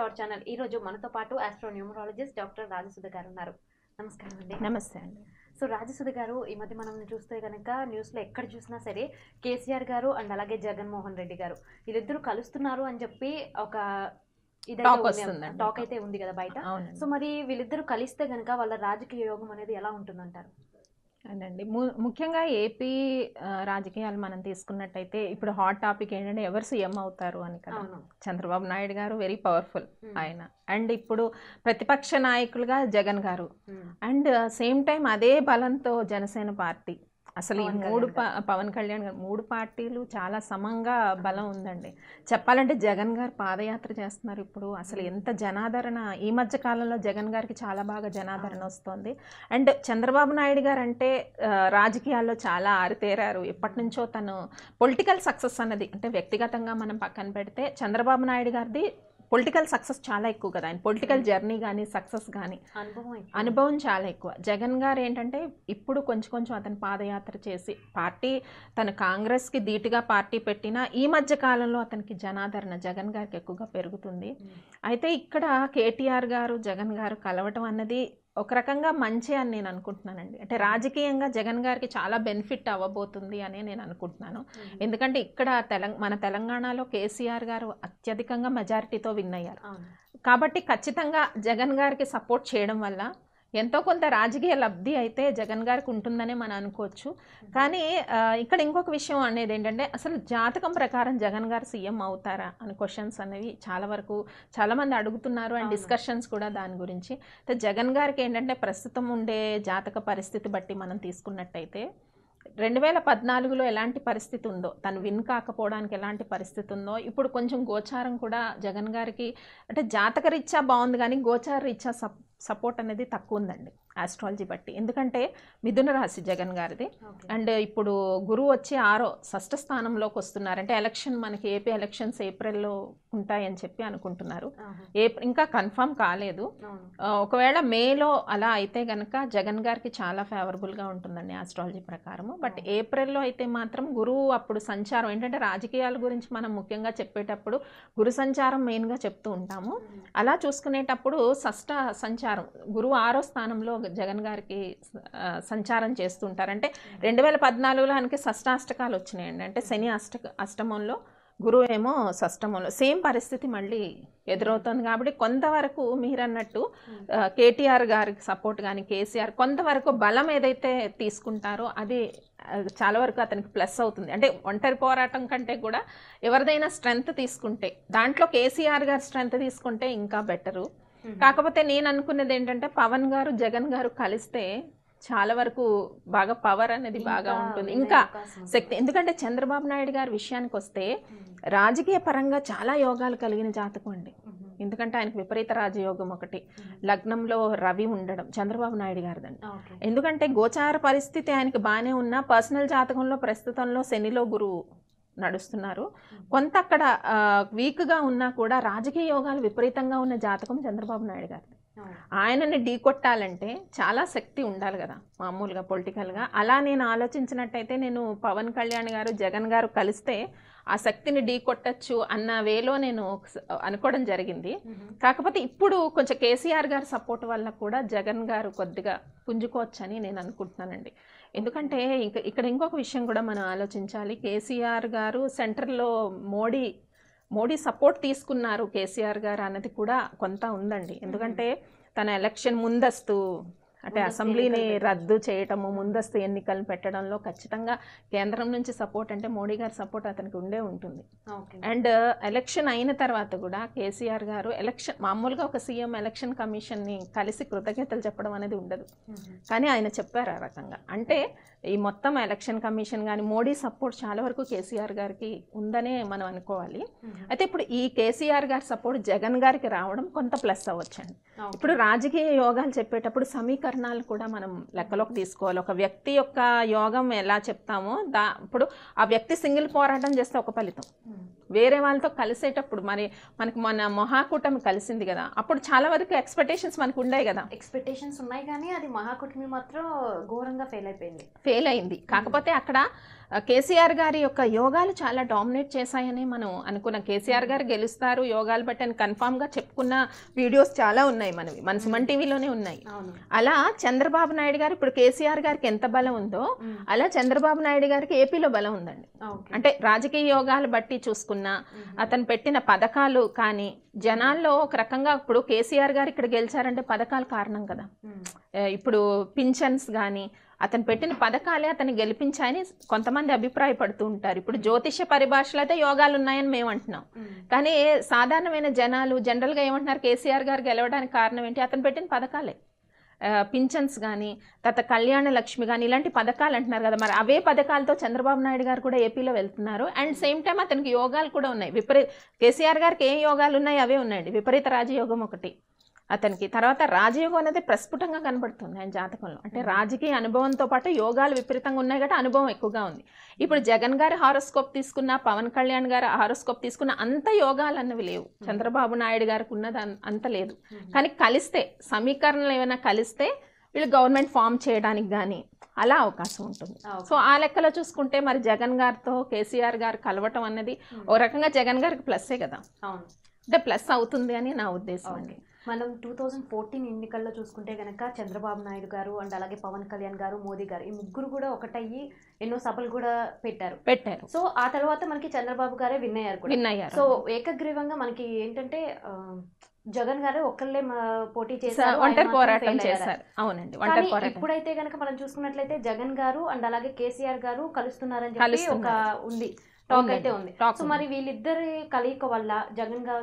Our channel. ఈ రోజు మనతో పాటు ఆస్ట్రోన్యూమరాలజిస్ట్ డాక్టర్ రాజసుధ గారు ఉన్నారు. నమస్కారం అండి. నమస్తే అండి. సో రాజసుధ గారు, ఈ మధ్య మనం చూస్తే కనుక న్యూస్లో ఎక్కడ చూసినా సరే కేసీఆర్ గారు అండ్ అలాగే జగన్మోహన్ రెడ్డి గారు వీళ్ళిద్దరూ కలుస్తున్నారు అని చెప్పి ఒక టాక్ అయితే ఉంది కదా బయట. సో మరి వీళ్ళిద్దరూ కలిస్తే కనుక వాళ్ళ రాజకీయ యోగం అనేది ఎలా ఉంటుందంటారు? అవునండి, ముఖ్యంగా ఏపీ రాజకీయాలు మనం తీసుకున్నట్టయితే ఇప్పుడు హాట్ టాపిక్ ఏంటంటే ఎవరు సీఎం అవుతారు అని కదా. చంద్రబాబు నాయుడు గారు వెరీ పవర్ఫుల్ ఆయన, అండ్ ఇప్పుడు ప్రతిపక్ష నాయకులుగా జగన్ గారు, అండ్ సేమ్ టైం అదే బలంతో జనసేన పార్టీ. అసలు ఈ పవన్ కళ్యాణ్ గారు 3 పార్టీలు చాలా సమంగా బలం ఉందండి. చెప్పాలంటే జగన్ గారు పాదయాత్ర చేస్తున్నారు ఇప్పుడు. అసలు ఎంత జనాదరణ ఈ మధ్య కాలంలో జగన్ గారికి చాలా బాగా జనాదరణ వస్తుంది. అండ్ చంద్రబాబు నాయుడు గారు అంటే రాజకీయాల్లో చాలా ఆరితేరారు. ఎప్పటి నుంచో తను పొలిటికల్ సక్సెస్ అన్నది అంటే వ్యక్తిగతంగా మనం పక్కన పెడితే చంద్రబాబు నాయుడు గారిది పొలిటికల్ సక్సెస్ చాలా ఎక్కువ కదా. ఆయన పొలిటికల్ జర్నీ కానీ సక్సెస్ కానీ అనుభవం చాలా ఎక్కువ. జగన్ గారు ఏంటంటే ఇప్పుడు కొంచెం అతను పాదయాత్ర చేసి పార్టీ తన కాంగ్రెస్కి ధీటుగా పార్టీ పెట్టినా ఈ మధ్య కాలంలో అతనికి జనాదరణ జగన్ గారికి ఎక్కువగా పెరుగుతుంది. అయితే ఇక్కడ కేటీఆర్ గారు జగన్ గారు కలవటం అన్నది ఒక రకంగా మంచి అని నేను అనుకుంటున్నానండి. అంటే రాజకీయంగా జగన్ గారికి చాలా బెనిఫిట్ అవ్వబోతుంది అని నేను అనుకుంటున్నాను. ఎందుకంటే ఇక్కడ మన తెలంగాణలో కేసీఆర్ గారు అత్యధికంగా మెజారిటీతో విన్ అయ్యారు కాబట్టి ఖచ్చితంగా జగన్ గారికి సపోర్ట్ చేయడం వల్ల ఎంతో కొంత రాజకీయ లబ్ధి అయితే జగన్ గారికి ఉంటుందనే మనం అనుకోవచ్చు. కానీ ఇక్కడ ఇంకొక విషయం అనేది ఏంటంటే అసలు జాతకం ప్రకారం జగన్ గారు సీఎం అవుతారా అని క్వశ్చన్స్ అనేవి చాలామంది అడుగుతున్నారు. అండ్ డిస్కషన్స్ కూడా దాని గురించి. జగన్ గారికి ఏంటంటే ప్రస్తుతం ఉండే జాతక పరిస్థితి బట్టి మనం తీసుకున్నట్టయితే 2014లో ఎలాంటి పరిస్థితి ఉందో, తను విన్ కాకపోవడానికి ఎలాంటి పరిస్థితి ఉందో ఇప్పుడు కొంచెం గోచారం కూడా జగన్ గారికి అంటే జాతక రీత్యా బాగుంది కానీ గోచార రీత్యా సపోర్ట్ అనేది తక్కువ ఉందండి ఆస్ట్రాలజీ బట్టి. ఎందుకంటే మిథున రాశి జగన్ గారిది, అండ్ ఇప్పుడు గురువు వచ్చి 6వ షష్ఠ స్థానంలోకి వస్తున్నారు. అంటే ఎలక్షన్ మనకి ఏపీ ఎలక్షన్స్ ఏప్రిల్లో ఉంటాయని చెప్పి అనుకుంటున్నారు. ఇంకా కన్ఫర్మ్ కాలేదు. ఒకవేళ మేలో అలా అయితే కనుక జగన్ గారికి చాలా ఫేవరబుల్గా ఉంటుందండి ఆస్ట్రాలజీ ప్రకారము. బట్ ఏప్రిల్లో అయితే మాత్రం గురువు అప్పుడు సంచారం ఏంటంటే రాజకీయాల గురించి మనం ముఖ్యంగా చెప్పేటప్పుడు గురు సంచారం మెయిన్గా చెప్తూ ఉంటాము. అలా చూసుకునేటప్పుడు షష్ఠ సంచారం గురువు 6వ స్థానంలో జగన్ గారికి సంచారం చేస్తుంటారు. అంటే 2014లో ఆయనకి షష్టాష్టకాలు వచ్చినాయండి. అంటే శని అష్టమంలో గురువు ఏమో షష్టమంలో సేమ్ పరిస్థితి మళ్ళీ ఎదురవుతుంది. కాబట్టి కొంతవరకు మీరన్నట్టు కేటీఆర్ గారికి సపోర్ట్ కానీ కేసీఆర్ కొంతవరకు బలం ఏదైతే తీసుకుంటారో అది చాలా వరకు అతనికి ప్లస్ అవుతుంది. అంటే ఒంటరి పోరాటం కంటే కూడా ఎవరిదైనా స్ట్రెంగ్త్ తీసుకుంటే దాంట్లో కేసీఆర్ గారి స్ట్రెంగ్త్ తీసుకుంటే ఇంకా బెటరు. కాకపోతే నేను అనుకున్నది ఏంటంటే పవన్ గారు జగన్ గారు కలిస్తే చాలా వరకు బాగా పవర్ అనేది బాగా ఉంటుంది, ఇంకా శక్తి. ఎందుకంటే చంద్రబాబు నాయుడు గారి విషయానికి వస్తే రాజకీయ పరంగా చాలా యోగాలు కలిగిన జాతకం అండి. ఎందుకంటే ఆయనకు విపరీత రాజయోగం ఒకటి, లగ్నంలో రవి ఉండడం చంద్రబాబు నాయుడు గారిదండి. ఎందుకంటే గోచార పరిస్థితి ఆయనకి బాగానే ఉన్నా పర్సనల్ జాతకంలో ప్రస్తుతంలో శనిలో గురువు నడుస్తున్నారు. కొంత అక్కడ వీక్గా ఉన్నా కూడా రాజకీయ యోగాలు విపరీతంగా ఉన్న జాతకం చంద్రబాబు నాయుడు గారిది. ఆయనని ఢీ కొట్టాలంటే చాలా శక్తి ఉండాలి కదా మామూలుగా పొలిటికల్గా. అలా నేను ఆలోచించినట్టయితే నేను పవన్ కళ్యాణ్ గారు జగన్ గారు కలిస్తే ఆ శక్తిని ఢీ కొట్టచ్చు అన్న వేలో నేను అనుకోవడం జరిగింది. కాకపోతే ఇప్పుడు కొంచెం కేసీఆర్ గారి సపోర్ట్ వల్ల కూడా జగన్ గారు కొద్దిగా పుంజుకోవచ్చని నేను అనుకుంటున్నానండి. ఎందుకంటే ఇక్కడ ఇంకొక విషయం కూడా మనం ఆలోచించాలి. కేసీఆర్ గారు సెంట్రల్లో మోడీ సపోర్ట్ తీసుకున్నారు కేసీఆర్ గారు అన్నది కూడా కొంత ఉందండి. ఎందుకంటే తన ఎలక్షన్ ముందస్తు అంటే అసెంబ్లీని రద్దు చేయటము, ముందస్తు ఎన్నికలను పెట్టడంలో ఖచ్చితంగా కేంద్రం నుంచి సపోర్ట్ అంటే మోడీ గారి సపోర్ట్ అతనికి ఉండే ఉంటుంది. అండ్ ఎలక్షన్ అయిన తర్వాత కూడా కేసీఆర్ గారు మామూలుగా ఒక సీఎం ఎలక్షన్ కమిషన్ని కలిసి కృతజ్ఞతలు చెప్పడం అనేది ఉండదు, కానీ ఆయన చెప్పారు ఆ రకంగా. అంటే ఈ మొత్తం ఎలక్షన్ కమిషన్ కానీ మోడీ సపోర్ట్ చాలా వరకు కేసీఆర్ గారికి ఉందనే మనం అనుకోవాలి. అయితే ఇప్పుడు ఈ కేసీఆర్ గారి సపోర్ట్ జగన్ గారికి రావడం కొంత ప్లస్ అవ్వచ్చండి. ఇప్పుడు రాజకీయ యోగాలు చెప్పేటప్పుడు సమీకరణాలు కూడా మనం లెక్కలోకి తీసుకోవాలి. ఒక వ్యక్తి యొక్క యోగం ఎలా చెప్తామో ఇప్పుడు ఆ వ్యక్తి సింగిల్ పోరాటం చేస్తే ఒక ఫలితం, వేరే వాళ్ళతో కలిసేటప్పుడు మరి మనకి మన మహాకూటమి కలిసింది కదా, అప్పుడు చాలా వరకు ఎక్స్పెక్టేషన్స్ మనకు ఉన్నాయి కదా. ఎక్స్పెక్టేషన్స్ ఉన్నాయి కానీ అది మహాకూటమి మాత్రం ఘోరంగా ఫెయిల్ అయింది. కాకపోతే అక్కడ కేసీఆర్ గారి యొక్క యోగాలు చాలా డామినేట్ చేశాయని మనం అనుకున్నాం. కేసీఆర్ గారు గెలుస్తారు యోగాలు బట్టి అని కన్ఫామ్ గా చెప్పుకున్న వీడియోస్ చాలా ఉన్నాయి మనవి, మన సుమన్ టీవీలోనే ఉన్నాయి. అలా చంద్రబాబు నాయుడు గారు ఇప్పుడు కేసీఆర్ గారికి ఎంత బలం ఉందో అలా చంద్రబాబు నాయుడు గారికి ఏపీలో బలం ఉందండి. అంటే రాజకీయ యోగాలు బట్టి చూసుకున్నా, అతను పెట్టిన పథకాలు కానీ జనాల్లో ఒక రకంగా ఇప్పుడు కేసీఆర్ గారు ఇక్కడ గెలిచారంటే పథకాలు కారణం కదా. ఇప్పుడు పింఛన్స్ కానీ అతను పెట్టిన పథకాలే అతన్ని గెలిపించాయని కొంతమంది అభిప్రాయపడుతూ ఉంటారు. ఇప్పుడు జ్యోతిష్య పరిభాషలో అయితే యోగాలు ఉన్నాయని మేము అంటున్నాం, కానీ సాధారణమైన జనాలు జనరల్గా ఏమంటున్నారు, కేసీఆర్ గారు గెలవడానికి కారణం ఏంటి, అతను పెట్టిన పథకాలే. పింఛన్స్ కానీ తర్వాత కళ్యాణ లక్ష్మి కానీ ఇలాంటి పథకాలు అంటున్నారు కదా, మరి అవే పథకాలతో చంద్రబాబు నాయుడు గారు కూడా ఏపీలో వెళ్తున్నారు. అండ్ సేమ్ టైం అతనికి యోగాలు కూడా ఉన్నాయి. కేసీఆర్ గారికి ఏం యోగాలు ఉన్నాయి అవే ఉన్నాయండి. విపరీత రాజయోగం ఒకటి అతనికి, తర్వాత రాజయోగం అనేది ప్రస్ఫుటంగా కనబడుతుంది ఆయన జాతకంలో. అంటే రాజకీయ అనుభవంతో పాటు యోగాలు విపరీతంగా ఉన్నాయి కాబట్టి అనుభవం ఎక్కువగా ఉంది. ఇప్పుడు జగన్ గారి హారోస్కోప్ తీసుకున్న, పవన్ కళ్యాణ్ గారి హారోస్కోప్ తీసుకున్న అంత యోగాలు అన్నవి లేవు. చంద్రబాబు నాయుడు గారికి ఉన్నది అంత లేదు. కానీ కలిస్తే సమీకరణలు ఏమైనా కలిస్తే వీళ్ళు గవర్నమెంట్ ఫామ్ చేయడానికి కానీ అలా అవకాశం ఉంటుంది. సో ఆ లెక్కలో చూసుకుంటే మరి జగన్ గారితో కేసీఆర్ గారు కలవటం అన్నది ఓ రకంగా జగన్ గారికి ప్లస్సే కదా, అంటే ప్లస్ అవుతుంది అని నా ఉద్దేశం అండి. మనం 2014 ఎన్నికల్లో చూసుకుంటే కనుక చంద్రబాబు నాయుడు గారు అండ్ అలాగే పవన్ కళ్యాణ్ గారు, మోదీ గారు, ఈ ముగ్గురు కూడా ఒకటయ్యి ఎన్నో సభలు కూడా పెట్టారు. సో ఆ తర్వాత మనకి చంద్రబాబు గారే విన్ అయ్యారు. సో ఏకగ్రీవంగా మనకి ఏంటంటే జగన్ గారే ఒక్కళ్ళే పోటీ చేశారు, ఒంటరి పోరాటం చేశారు. అవునండి, ఒంటరి పోరాటం. ఇప్పుడైతే కనుక మనం చూసుకున్నట్లయితే జగన్ గారు అండ్ అలాగే కేసీఆర్ గారు కలుస్తున్నారని చెప్పి ఒక ఉంది టాక్ అయితే ఉంది. సో మరి వీళ్ళిద్దరి కలయిక వల్ల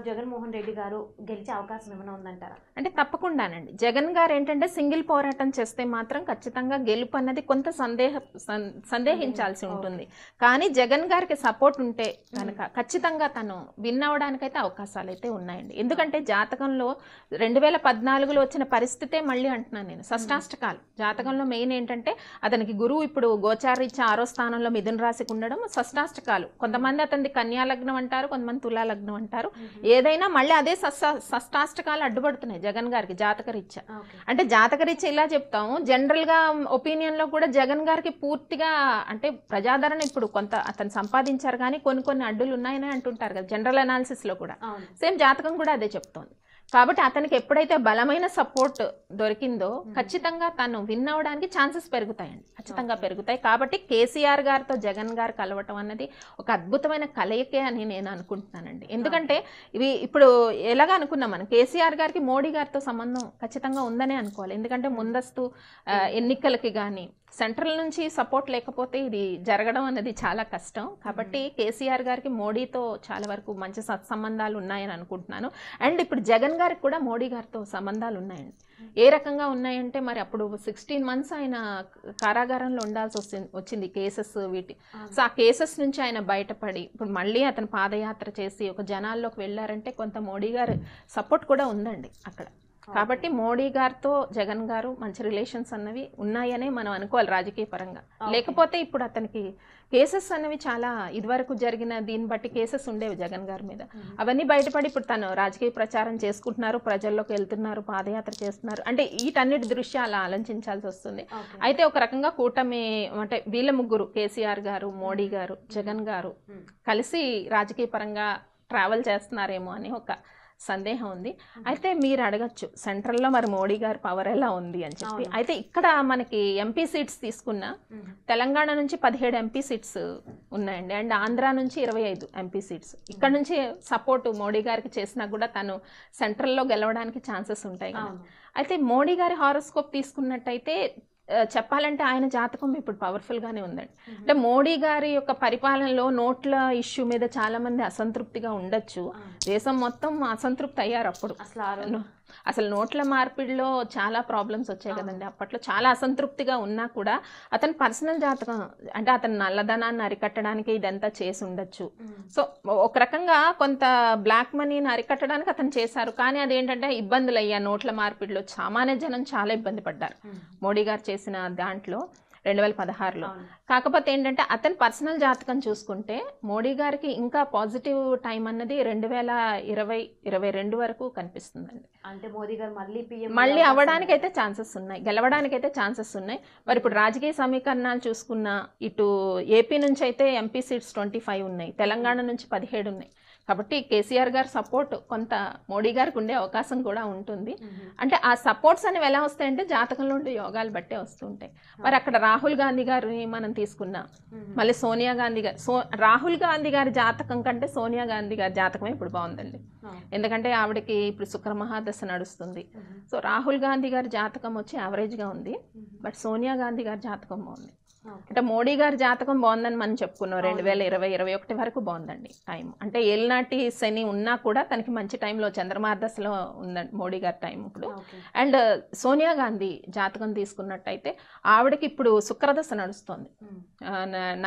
జగన్మోహన్ రెడ్డి గారు గెలిచే అవకాశం ఏమైనా ఉందంటారా? అంటే తప్పకుండానండి. జగన్ గారు ఏంటంటే సింగిల్ పోరాటం చేస్తే మాత్రం ఖచ్చితంగా గెలుపు అన్నది కొంత సందేహించాల్సి ఉంటుంది. కానీ జగన్ గారికి సపోర్ట్ ఉంటే కనుక ఖచ్చితంగా తను విన్ అవడానికైతే అవకాశాలు అయితే ఉన్నాయండి. ఎందుకంటే జాతకంలో 2014లో వచ్చిన పరిస్థితే మళ్ళీ అంటున్నాను నేను, షష్టాష్టకాలు జాతకంలో మెయిన్ ఏంటంటే అతనికి గురువు ఇప్పుడు గోచారీత్యా 6వ స్థానంలో మిథున రాశికి ఉండడం షష్టాష్టకాలు. కొంతమంది అతనిది కన్యా లగ్నం అంటారు, కొంతమంది తులా లగ్నం అంటారు. ఏదైనా మళ్ళీ అదే షష్టాష్టకాలు అడ్డుపడుతున్నాయి జగన్ గారికి జాతకరీత్యా. అంటే జాతకరీత్యా ఇలా చెప్తాము, జనరల్ గా ఒపీనియన్ లో కూడా జగన్ గారికి పూర్తిగా అంటే ప్రజాదరణ ఇప్పుడు కొంత అతను సంపాదించారు కానీ కొన్ని అడ్డులు ఉన్నాయని అంటుంటారు కదా జనరల్ అనాలిసిస్ లో కూడా. సేమ్ జాతకం కూడా అదే చెప్తోంది. కాబట్టి అతనికి ఎప్పుడైతే బలమైన సపోర్ట్ దొరికిందో ఖచ్చితంగా తను విన్ అవడానికి ఛాన్సెస్ పెరుగుతాయండి, ఖచ్చితంగా పెరుగుతాయి. కాబట్టి కేసీఆర్ గారితో జగన్ గారు కలవటం అన్నది ఒక అద్భుతమైన కలయికే అని నేను అనుకుంటున్నానండి. ఎందుకంటే ఇవి ఇప్పుడు ఎలాగా అనుకున్నాం మనం, కేసీఆర్ గారికి మోడీ గారితో సంబంధం ఖచ్చితంగా ఉందనే అనుకోవాలి. ఎందుకంటే ముందస్తు ఎన్నికలకి కానీ సెంట్రల్ నుంచి సపోర్ట్ లేకపోతే ఇది జరగడం అనేది చాలా కష్టం. కాబట్టి కేసీఆర్ గారికి మోడీతో చాలా వరకు మంచి సత్సంబంధాలు ఉన్నాయని అనుకుంటున్నాను. అండ్ ఇప్పుడు జగన్ గారికి కూడా మోడీ గారితో సంబంధాలు ఉన్నాయండి. ఏ రకంగా ఉన్నాయంటే మరి అప్పుడు 16 months ఆయన కారాగారంలో ఉండాల్సి వచ్చింది కేసెస్ వీటి. సో ఆ కేసెస్ నుంచి ఆయన బయటపడి ఇప్పుడు మళ్ళీ అతను పాదయాత్ర చేసి ఒక జనాల్లోకి వెళ్ళారంటే కొంత మోడీ గారు సపోర్ట్ కూడా ఉందండి అక్కడ. కాబట్టి మోడీ గారితో జగన్ గారు మంచి రిలేషన్స్ అన్నవి ఉన్నాయనే మనం అనుకోవాలి రాజకీయ పరంగా. లేకపోతే ఇప్పుడు అతనికి కేసెస్ అన్నవి చాలా ఇదివరకు జరిగిన దీన్ని బట్టి కేసెస్ ఉండేవి జగన్ గారి మీద, అవన్నీ బయటపడి ఇప్పుడు తను రాజకీయ ప్రచారం చేసుకుంటున్నారు, ప్రజల్లోకి వెళ్తున్నారు, పాదయాత్ర చేస్తున్నారు. అంటే వీటన్నిటి దృష్ట్యా అలా ఆలోచించాల్సి వస్తుంది. అయితే ఒక రకంగా కూటమి అంటే వీళ్ళ ముగ్గురు కేసీఆర్ గారు, మోడీ గారు, జగన్ గారు కలిసి రాజకీయ పరంగా ట్రావెల్ చేస్తున్నారేమో అని ఒక సందేహం ఉంది. అయితే మీరు అడగచ్చు సెంట్రల్లో మరి మోడీ గారి పవర్ ఎలా ఉంది అని చెప్పి. అయితే ఇక్కడ మనకి ఎంపీ సీట్స్ తీసుకున్న తెలంగాణ నుంచి 17 ఎంపీ సీట్స్ ఉన్నాయండి, అండ్ ఆంధ్ర నుంచి 25 ఎంపీ సీట్స్. ఇక్కడ నుంచి సపోర్ట్ మోడీ గారికి చేసినా కూడా తను సెంట్రల్లో గెలవడానికి ఛాన్సెస్ ఉంటాయి కదా. అయితే మోడీ గారి హారోస్కోప్ తీసుకున్నట్టయితే చెప్పాలంటే ఆయన జాతకం ఇప్పుడు పవర్ఫుల్ గానే ఉందండి. అంటే మోడీ గారి యొక్క పరిపాలనలో నోట్ల ఇష్యూ మీద చాలా మంది అసంతృప్తిగా ఉండొచ్చు, దేశం మొత్తం అసంతృప్తి అయ్యారు అప్పుడు. అసలు నోట్ల మార్పిడిలో చాలా ప్రాబ్లమ్స్ వచ్చాయి కదండి అప్పట్లో. చాలా అసంతృప్తిగా ఉన్నా కూడా అతని పర్సనల్ జాతకం అంటే అతను నల్లధనాన్ని అరికట్టడానికి ఇదంతా చేసి ఉండొచ్చు. సో ఒక రకంగా కొంత బ్లాక్ మనీని అరికట్టడానికి అతను చేశారు. కానీ అదేంటంటే ఇబ్బందులు అయ్యా నోట్ల మార్పిడిలో సామాన్య జనం చాలా ఇబ్బంది పడ్డారు మోడీ గారు చేసిన దాంట్లో. 2016లో. కాకపోతే ఏంటంటే అతని పర్సనల్ జాతకం చూసుకుంటే మోడీ గారికి ఇంకా పాజిటివ్ టైం అన్నది 2022 వరకు కనిపిస్తుందండి. అంటే మోదీ గారు మళ్ళీ అవ్వడానికి అయితే ఛాన్సెస్ ఉన్నాయి, గెలవడానికి అయితే ఛాన్సెస్ ఉన్నాయి. మరి ఇప్పుడు రాజకీయ సమీకరణాలు చూసుకున్నా ఇటు ఏపీ నుంచి అయితే ఎంపీ సీట్స్ 25 ఉన్నాయి, తెలంగాణ నుంచి 17 ఉన్నాయి. కాబట్టి కేసీఆర్ గారి సపోర్ట్ కొంత మోడీ గారికి ఉండే అవకాశం కూడా ఉంటుంది. అంటే ఆ సపోర్ట్స్ అనేవి ఎలా వస్తాయంటే జాతకంలో ఉండే యోగాలు బట్టే వస్తుంటాయి. మరి అక్కడ రాహుల్ గాంధీ గారిని మనం తీసుకున్నాం, మళ్ళీ సోనియా గాంధీ గారు రాహుల్ గాంధీ గారి జాతకం కంటే సోనియా గాంధీ గారి జాతకమే ఇప్పుడు బాగుందండి. ఎందుకంటే ఆవిడకి ఇప్పుడు శుక్ర మహాదశ నడుస్తుంది. సో రాహుల్ గాంధీ గారి జాతకం వచ్చి యావరేజ్గా ఉంది, బట్ సోనియా గాంధీ గారి జాతకం బాగుంది. అంటే మోడీ గారి జాతకం బాగుందని మనం చెప్పుకున్నాం. 2020-21 వరకు బాగుందండి టైం. అంటే ఏలినాటి శని ఉన్నా కూడా తనకి మంచి టైంలో చంద్రమార్దశలో ఉందండి మోడీ గారి టైం ఇప్పుడు. అండ్ సోనియా గాంధీ జాతకం తీసుకున్నట్టయితే ఆవిడకి ఇప్పుడు శుక్రదశ నడుస్తుంది.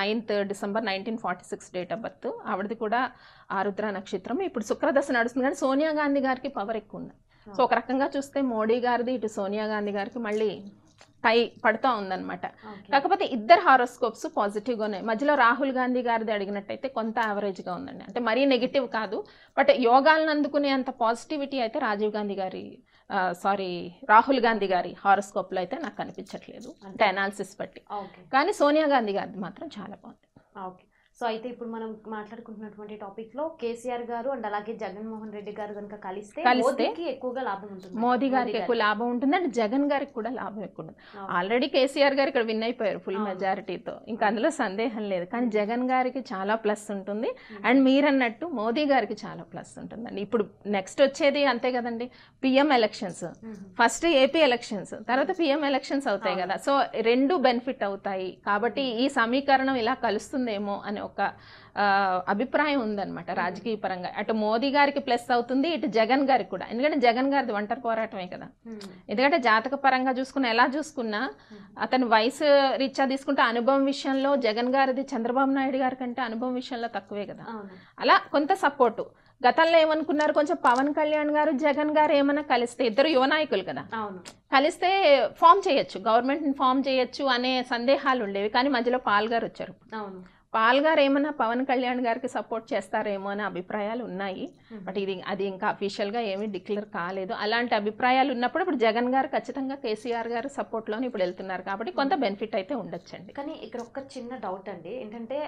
9th December 1946 date of birth ఆవిడది కూడా ఆరుద్ర నక్షత్రం. ఇప్పుడు శుక్రదశ నడుస్తుంది, కానీ సోనియా గాంధీ గారికి పవర్ ఎక్కువ ఉంది. సో ఒక రకంగా చూస్తే మోడీ గారిది ఇటు సోనియా గాంధీ గారికి మళ్ళీ టై పడుతూ ఉందన్నమాట. కాకపోతే ఇద్దరు హారోస్కోప్స్ పాజిటివ్గా ఉన్నాయి. మధ్యలో రాహుల్ గాంధీ గారిది అడిగినట్టయితే కొంత యావరేజ్గా ఉందండి, అంటే మరీ నెగిటివ్ కాదు. బట్ యోగాలను అందుకునే అంత పాజిటివిటీ అయితే రాహుల్ గాంధీ గారి హారోస్కోప్లో అయితే నాకు కనిపించట్లేదు, అంటే అనాలిసిస్ బట్టి. కానీ సోనియా గాంధీ గారిది మాత్రం చాలా బాగుంది. ఓకే, సో అయితే ఇప్పుడు మనం మాట్లాడుకుంటున్నటువంటి టాపిక్ లో కేసీఆర్ గారు అండ్ అలాగే జగన్మోహన్ రెడ్డి గారు కనుక కలిస్తే ఎక్కువగా లాభం ఉంటుంది, మోదీ గారికి ఎక్కువ లాభం ఉంటుంది, అండ్ జగన్ గారికి కూడా లాభం ఎక్కువ ఉంటుంది. ఆల్రెడీ కేసీఆర్ గారు ఇక్కడ విన్ అయిపోయారు ఫుల్ మెజారిటీతో, ఇంకా అందులో సందేహం లేదు. కానీ జగన్ గారికి చాలా ప్లస్ ఉంటుంది, అండ్ మీరన్నట్టు మోదీ గారికి చాలా ప్లస్ ఉంటుందండి. ఇప్పుడు నెక్స్ట్ వచ్చేది అంతే కదండి, PM elections, first AP elections, తర్వాత పిఎం ఎలక్షన్స్ అవుతాయి కదా. సో రెండు బెనిఫిట్ అవుతాయి. కాబట్టి ఈ సమీకరణం ఇలా కలుస్తుందేమో అని ఒక అభిప్రాయం ఉందన్నమాట రాజకీయ పరంగా. అటు మోదీ గారికి ప్లస్ అవుతుంది, ఇటు జగన్ గారికి కూడా. ఎందుకంటే జగన్ గారిది ఒంటరి పోరాటమే కదా. ఎందుకంటే జాతక పరంగా చూసుకున్నా ఎలా చూసుకున్నా అతను వయసు రీత్యా తీసుకుంటే అనుభవం విషయంలో జగన్ గారిది చంద్రబాబు నాయుడు గారి కంటే అనుభవం విషయంలో తక్కువే కదా. అలా కొంత సపోర్టు. గతంలో ఏమనుకున్నారు, కొంచెం పవన్ కళ్యాణ్ గారు జగన్ గారు ఏమైనా కలిస్తే, ఇద్దరు యువ నాయకులు కదా, కలిస్తే ఫామ్ చేయొచ్చు, గవర్నమెంట్ ఫామ్ చేయొచ్చు అనే సందేహాలు ఉండేవి. కానీ మధ్యలో పాల్ గారు వచ్చారు. పాల్ గారు ఏమన్నా పవన్ కళ్యాణ్ గారికి సపోర్ట్ చేస్తారేమో అనే అభిప్రాయాలు ఉన్నాయి. బట్ అది ఇంకా అఫీషియల్గా ఏమీ డిక్లేర్ కాలేదు. అలాంటి అభిప్రాయాలు ఉన్నప్పుడు ఇప్పుడు జగన్ గారు ఖచ్చితంగా కేసీఆర్ గారు సపోర్ట్లోనే ఇప్పుడు వెళ్తున్నారు, కాబట్టి కొంత బెనిఫిట్ అయితే ఉండొచ్చండి. కానీ ఇక్కడ ఒక చిన్న డౌట్ అండి, ఏంటంటే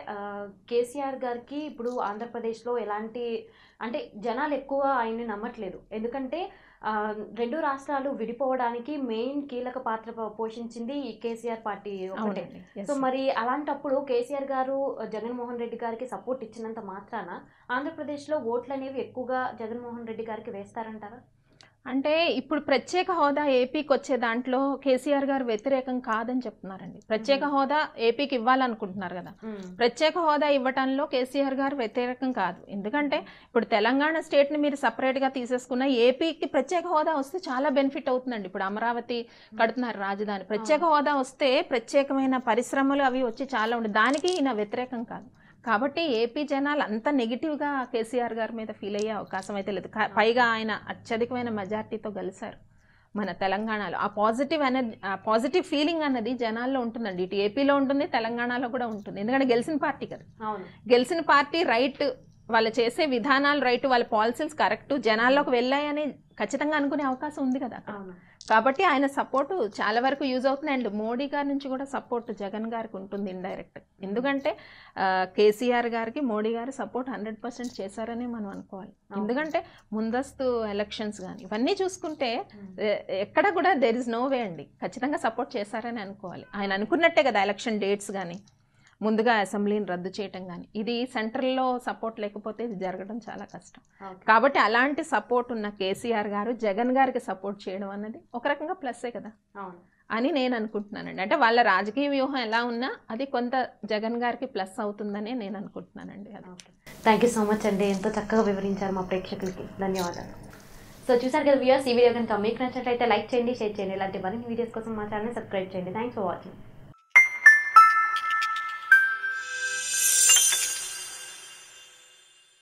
కేసీఆర్ గారికి ఇప్పుడు ఆంధ్రప్రదేశ్లో ఎలాంటి, అంటే జనాలు ఎక్కువ ఆయన్ని నమ్మట్లేదు. ఎందుకంటే రెండు రాష్ట్రాలు విడిపోవడానికి మెయిన్ కీలక పాత్ర పోషించింది ఈ కేసీఆర్ పార్టీ ఒకటే. సో మరి అలాంటప్పుడు కేసీఆర్ గారు జగన్మోహన్ రెడ్డి గారికి సపోర్ట్ ఇచ్చినంత మాత్రాన ఆంధ్రప్రదేశ్లో ఓట్లు అనేవి ఎక్కువగా జగన్మోహన్ రెడ్డి గారికి వేస్తారంటారా? అంటే ఇప్పుడు ప్రత్యేక హోదా ఏపీకి వచ్చే దాంట్లో కేసీఆర్ గారు వ్యతిరేకం కాదని చెప్తున్నారండి. ప్రత్యేక హోదా ఏపీకి ఇవ్వాలనుకుంటున్నారు కదా, ప్రత్యేక హోదా ఇవ్వటంలో కేసీఆర్ గారు వ్యతిరేకం కాదు. ఎందుకంటే ఇప్పుడు తెలంగాణ స్టేట్ని మీరు సపరేట్గా తీసేసుకున్న ఏపీకి ప్రత్యేక హోదా వస్తే చాలా బెనిఫిట్ అవుతుందండి. ఇప్పుడు అమరావతి కడుతున్నారు రాజధాని, ప్రత్యేక హోదా వస్తే ప్రత్యేకమైన పరిశ్రమలు అవి వచ్చి చాలా ఉంటుంది, దానికి ఈయన వ్యతిరేకం కాదు. కాబట్టి ఏపీ జనాలు అంత నెగిటివ్గా కేసీఆర్ గారి మీద ఫీల్ అయ్యే అవకాశం అయితే లేదు. పైగా ఆయన అత్యధికమైన మెజార్టీతో గెలిచారు మన తెలంగాణలో. ఆ పాజిటివ్ ఫీలింగ్ అన్నది జనాల్లో ఉంటుందండి. ఇటు ఏపీలో ఉంటుంది, తెలంగాణలో కూడా ఉంటుంది. ఎందుకంటే గెలిచిన పార్టీ కదా, గెలిచిన పార్టీ రైట్, వాళ్ళు చేసే విధానాలు రైట్, వాళ్ళ పాలసీస్ కరెక్ట్, జనాల్లోకి వెళ్ళాయని ఖచ్చితంగా అనుకునే అవకాశం ఉంది కదా. కాబట్టి ఆయన సపోర్టు చాలా వరకు యూజ్ అవుతుంది. అండ్ మోడీ గారి నుంచి కూడా సపోర్ట్ జగన్ గారికి ఉంటుంది ఇండైరెక్ట్. ఎందుకంటే కేసీఆర్ గారికి మోడీ గారు సపోర్ట్ 100% చేశారని మనం అనుకోవాలి. ఎందుకంటే ముందస్తు ఎలక్షన్స్ కానీ ఇవన్నీ చూసుకుంటే ఎక్కడ కూడా దెర్ ఇస్ నో వే అండి, ఖచ్చితంగా సపోర్ట్ చేశారని అనుకోవాలి. ఆయన అనుకున్నట్టే కదా ఎలక్షన్ డేట్స్ కానీ, ముందుగా అసెంబ్లీని రద్దు చేయటం కానీ, ఇది సెంట్రల్లో సపోర్ట్ లేకపోతే ఇది జరగడం చాలా కష్టం. కాబట్టి అలాంటి సపోర్ట్ ఉన్న కేసీఆర్ గారు జగన్ గారికి సపోర్ట్ చేయడం అన్నది ఒక రకంగా ప్లస్సే కదా అని నేను అనుకుంటున్నానండి. అంటే వాళ్ళ రాజకీయ వ్యూహం ఎలా ఉన్నా అది కొంత జగన్ గారికి ప్లస్ అవుతుందని నేను అనుకుంటున్నానండి. థ్యాంక్ యూ సో మచ్ అండి, ఎంతో చక్కగా వివరించారు మా ప్రేక్షకులకి, ధన్యవాదాలు. సో చూసారు కదా వ్యూయర్స్, ఈ వీడియో కనుక మీకు నచ్చినట్లయితే లైక్ చేయండి, షేర్ చేయండి. ఇలాంటి మరిన్ని వీడియోస్ కోసం మా ఛానల్ సబ్స్క్రైబ్ చేయండి. Thanks for watching.